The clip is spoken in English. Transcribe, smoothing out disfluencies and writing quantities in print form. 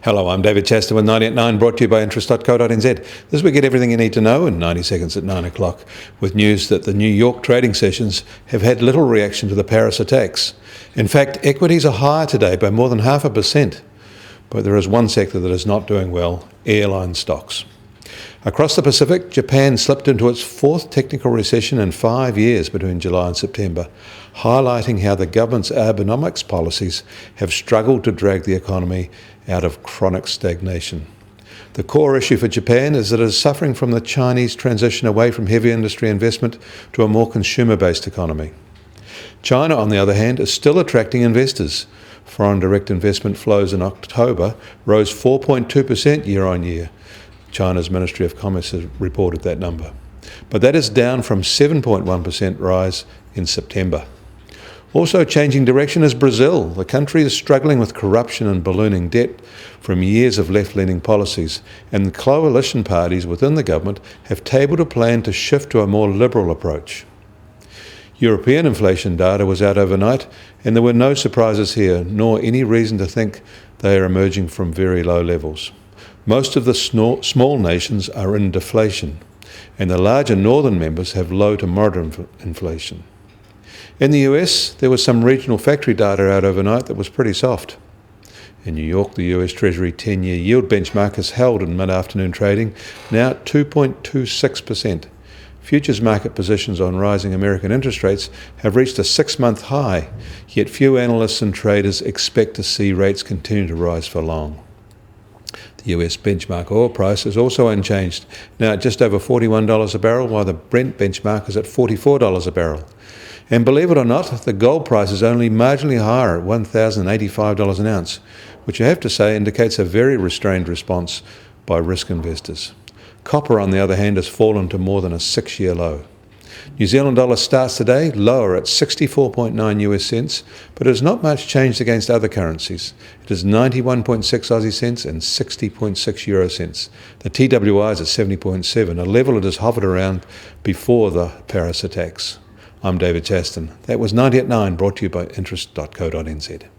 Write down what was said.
Hello, I'm David Chaston with 90 at 9, brought to you by interest.co.nz. This week, get everything you need to know in 90 seconds at 9 o'clock, with news that the New York trading sessions have had little reaction to the Paris attacks. In fact, equities are higher today by more than 0.5%. But there is one sector that is not doing well: airline stocks. Across the Pacific, Japan slipped into its fourth technical recession in 5 years between July and September, highlighting how the government's Abenomics policies have struggled to drag the economy out of chronic stagnation. The core issue for Japan is that it is suffering from the Chinese transition away from heavy industry investment to a more consumer-based economy. China, on the other hand, is still attracting investors. Foreign direct investment flows in October rose 4.2% year on year. China's Ministry of Commerce has reported that number. But that is down from 7.1% rise in September. Also changing direction is Brazil. The country is struggling with corruption and ballooning debt from years of left-leaning policies, and the coalition parties within the government have tabled a plan to shift to a more liberal approach. European inflation data was out overnight, and there were no surprises here, nor any reason to think they are emerging from very low levels. Most of the small nations are in deflation, and the larger northern members have low to moderate inflation. In the US, there was some regional factory data out overnight that was pretty soft. In New York, the US Treasury 10-year yield benchmark has held in mid-afternoon trading, now at 2.26%. Futures market positions on rising American interest rates have reached a 6-month high, yet few analysts and traders expect to see rates continue to rise for long. The US benchmark oil price is also unchanged, now at just over $41 a barrel, while the Brent benchmark is at $44 a barrel. And believe it or not, the gold price is only marginally higher at $1,085 an ounce, which I have to say indicates a very restrained response by risk investors. Copper, on the other hand, has fallen to more than a 6-year low. New Zealand dollar starts today lower at 64.9 US cents, but it has not much changed against other currencies. It is 91.6 Aussie cents and 60.6 euro cents. The TWI is at 70.7, a level it has hovered around before the Paris attacks. I'm David Chaston. That was 90 at 9, brought to you by interest.co.nz.